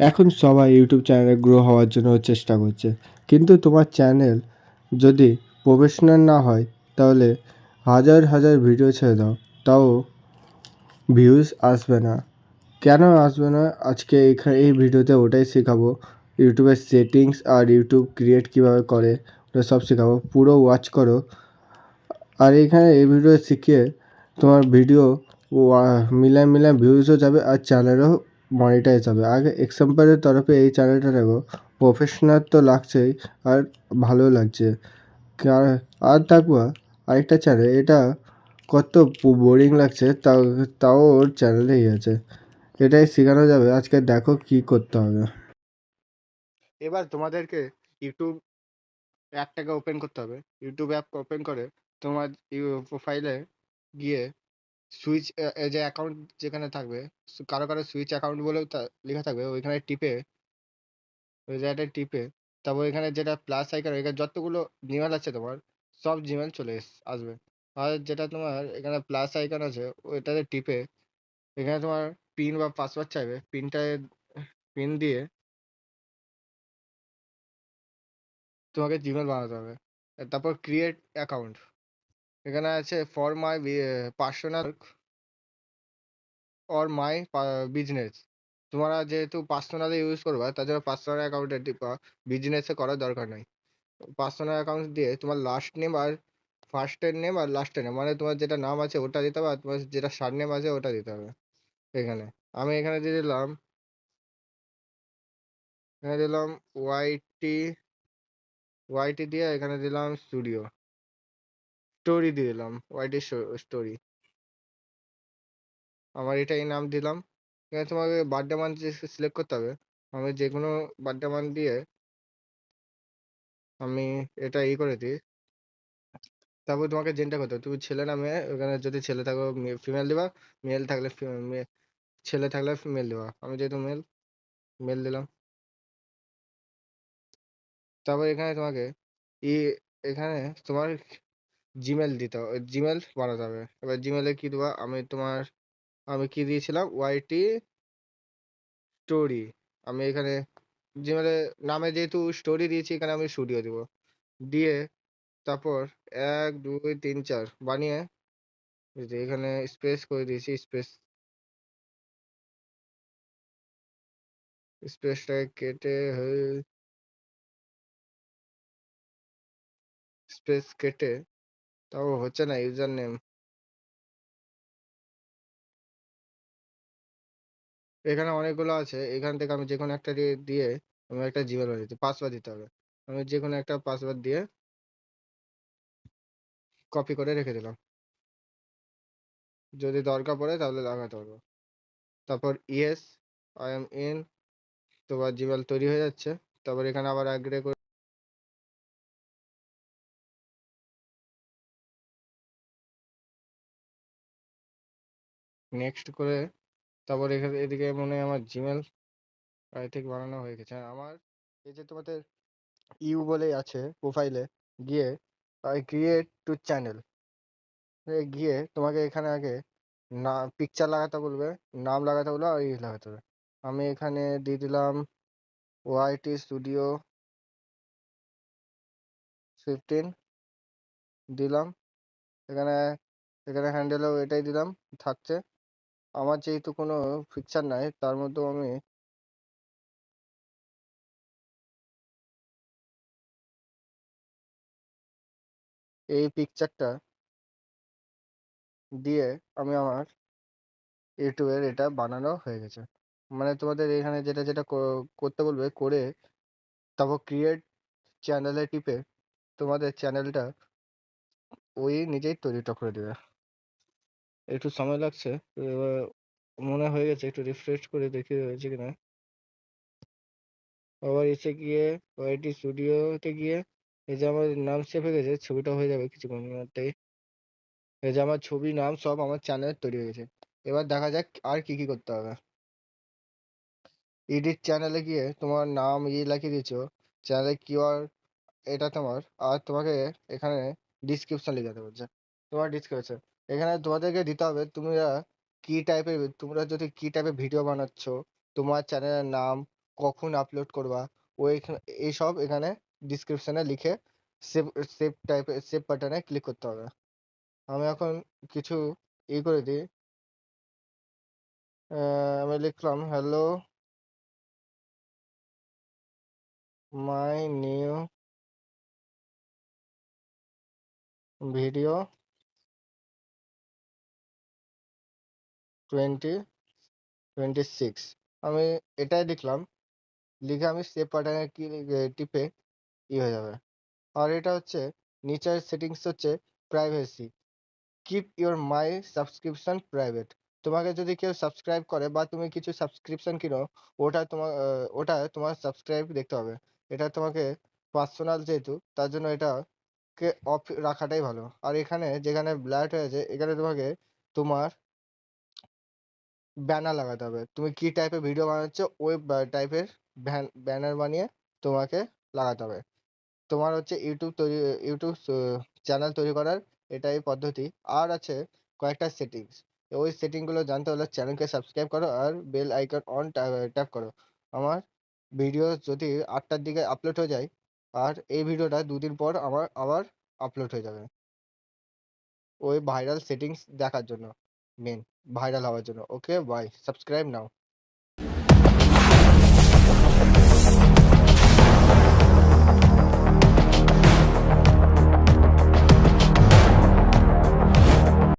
এখন সবাই ইউটিউব চ্যানেলে গ্রো হওয়ার জন্য চেষ্টা করছে, কিন্তু তোমার চ্যানেল যদি প্রফেশনাল না হয় তাহলে হাজার হাজার ভিডিও ছেড়ে দাও, তাও ভিউজ আসবে না। কেন আসবে না? আজকে এই ভিডিওতে ওটাই শেখাবো। ইউটিউবের সেটিংস আর ইউটিউব ক্রিয়েট কীভাবে করে ওটা সব শেখাবো, পুরো ওয়াচ করো। আর এখানে এই ভিডিও শিখিয়ে তোমার ভিডিও মিলায় ভিউজও যাবে আর চ্যানেলও মনিটাইজ হবে। আগে এক্সাম্পলের তরফে এই চ্যানেলটা দেখো, প্রফেশনাল তো লাগছেই আর ভালো লাগছে। আর থাকবো আরেকটা চ্যানেল, এটা কত বোরিং লাগছে, তাও ওর চ্যানেলেই আছে। এটাই শেখানো যাবে। আজকে দেখো কি করতে হবে। এবার তোমাদেরকে ইউটিউব অ্যাপটাকে ওপেন করতে হবে। ইউটিউব অ্যাপ ওপেন করে তোমার প্রোফাইলে গিয়ে সুইচ যে অ্যাকাউন্ট যেখানে থাকবে, কারো কারো সুইচ অ্যাকাউন্ট বলেও লেখা থাকবে, ওইখানে টিপে, ওই জায়গাটায় টিপে তারপর এখানে যেটা প্লাস আইকন, এখানে যতগুলো জিমেল আছে তোমার সব জিমেল চলে আসবে। আর যেটা তোমার এখানে প্লাস আইকন আছে ওইটাতে টিপে এখানে তোমার পিন বা পাসওয়ার্ড চাইবে, পিন দিয়ে তোমাকে জিমেল বানাতে হবে। তারপর ক্রিয়েট অ্যাকাউন্ট, এখানে আছে for my personal or my business. তোমরা যেহেতু পার্সোনালে ইউজ করবা তার জন্য পার্সোনাল অ্যাকাউন্টে টিপা, বিজনেসে করার দরকার নাই। পার্সোনাল অ্যাকাউন্ট দিয়ে তোমার লাস্ট নেম আর ফার্স্টের নেম আর লাস্টের নেম, মানে তোমার যেটা নাম আছে ওটা দিতে হবে আর তোমার যেটা সারনেম আছে ওটা দিতে হবে। এখানে আমি এখানে দিয়ে দিলাম, এখানে দিলাম ওয়াইটি, ওয়াইটি দিয়ে এখানে দিলাম স্টুডিও, স্টোরি দিয়ে দিলাম ওয়াইটি স্টোরি। আমার এটাই নাম দিলাম। এখানে তোমাকে বার্থডে মান্থ সিলেক্ট করতে হবে। আমি যে কোনো বার্থডে মান্থ দিয়ে আমি এটা করে দিই। তারপর তোমাকে জেনটা করতে হবে তুমি ছেলে না মেয়ে, ওখানে যদি ছেলে থাকো ফিমেল দিবা, মেল থাকলে ছেলে থাকলে মেল দিবা। আমি যেহেতু মেল, মেল দিলাম। তারপর এখানে তোমাকে ই এখানে তোমার জিমেল দিতে হবে, জিমেল বানাতে হবে। এবার জিমেলে কি দেবা, আমি কি দিয়েছিলাম ওয়াইটি স্টোরি। আমি এখানে জিমেলে নামে যেহেতু স্টোরি দিয়েছি এখানে আমি স্টুডিও দিব, দিয়ে তারপর 1 2 3 4 বানিয়ে এই যে এখানে স্পেস করে দিয়েছি, স্পেসটাকে কেটে স্পেস কেটে, তাও হচ্ছে না ইউজার নেম। এখানে অনেকগুলো আছে, এখান থেকে আমি যে কোনো একটা দিয়ে আমি একটা জিমেল বানিয়ে দিই, পাসওয়ার্ড দিতে হবে। আমি যে কোনো একটা পাসওয়ার্ড দিয়ে কপি করে রেখে দিলাম, যদি দরকার পড়ে তাহলে লাগাতে পারবো। তারপর ইয়েস, আই এম ইন, তোমার জিমেল তৈরি হয়ে যাচ্ছে। তারপর এখানে আবার অ্যাগ্রি করে নেক্সট করে, তারপর এখানে এদিকে মনে হয় আমার জিমেল আই থিঙ্ক বানানো হয়ে গেছে। আমার এই যে তোমাদের বলেই আছে প্রোফাইলে, গিয়ে ক্রিয়েট টু চ্যানেল গিয়ে তোমাকে এখানে আগে না পিকচার লাগাতে বলবে, নাম লাগাতে বলবে আর লাগাতে হবে। আমি এখানে দিয়ে দিলাম ওয়াইটি স্টুডিও 15 দিলাম। এখানে এখানে হ্যান্ডেলও এটাই দিলাম থাকছে। আমার যেহেতু কোনো পিকচার নাই তার মধ্যেও আমি এই পিকচারটা দিয়ে আমি আমার ইউটিউবের এটা বানানো হয়ে গেছে। মানে তোমাদের এখানে যেটা যেটা করতে বলবে করে তারপর ক্রিয়েট চ্যানেলে টিপে তোমাদের চ্যানেলটা ওই নিজেই তৈরিটা করে দেবে। একটু সময় লাগছে, এবার মনে হয়ে গেছে, একটু রিফ্রেশ করে দেখি হয়েছে কিনা। আবার এসে গিয়ে ওয়াইটি স্টুডিওতে গিয়ে এই যে আমার নাম সেভ হয়ে গেছে, ছবিটা হয়ে যাবে কিছুক্ষণের মধ্যেই। এই যে আমার ছবি নাম সব আমার চ্যানেল তৈরি হয়ে গেছে। এবার দেখা যাক আর কি কি করতে হবে। এডিট চ্যানেলে গিয়ে তোমার নাম লিখে দিয়েছো, চ্যানেলে কিওয়ার্ড এটা তোমার, আর তোমাকে এখানে ডিসক্রিপশন লিখাতে বলছে। তোমার ডিসক্রিপশন এখানে তোমাদেরকে দিতে হবে, তোমরা যদি কি টাইপের ভিডিও বানাচ্ছো, তোমার চ্যানেলের নাম, কখন আপলোড করবা এইসব এখানে ডিসক্রিপশনে লিখে সেভ সেভ বাটনে ক্লিক করতে হবে। আমি এখন কিছু করে দিই। আমি লিখলাম হ্যালো মাই নিউ ভিডিও 2026। আমি এটাই লিখলাম, লিখে আমি সেভ বাটনে টিপে হয়ে যাবে। আর এটা হচ্ছে নিচের সেটিংস হচ্ছে privacy, keep your my subscription private. তোমাকে যদি কেউ সাবস্ক্রাইব করে বা তুমি কিছু সাবস্ক্রিপশন কিনো, ওটা তোমার সাবস্ক্রাইব দেখতে হবে। এটা তোমাকে পার্সোনাল যেহেতু, তার জন্য এটাকে অফ রাখাটাই ভালো। আর এখানে যেখানে ব্ল্যাড হয়েছে এখানে তোমাকে তোমার ব্যানার লাগাতে হবে। তুমি কি টাইপের ভিডিও বানাচ্ছ ওই টাইপের ব্যানার বানিয়ে তোমাকে লাগাতে হবে। তোমার হচ্ছে ইউটিউব চ্যানেল তৈরি করার এটাই পদ্ধতি। আর আছে কয়েকটা সেটিংস, ওই সেটিংগুলো জানতে হলে চ্যানেলকে সাবস্ক্রাইব করো আর বেল আইকন অন ট্যাপ করো। আমার ভিডিও যদি 8টার দিকে আপলোড হয়ে যায়, আর এই ভিডিওটা 2 দিন পর আমার আবার আপলোড হয়ে যাবে, ওই ভাইরাল সেটিংস দেখার জন্য, মেন ভাইরাল হওয়ার জন্য। ওকে বাই, সাবস্ক্রাইব নাও।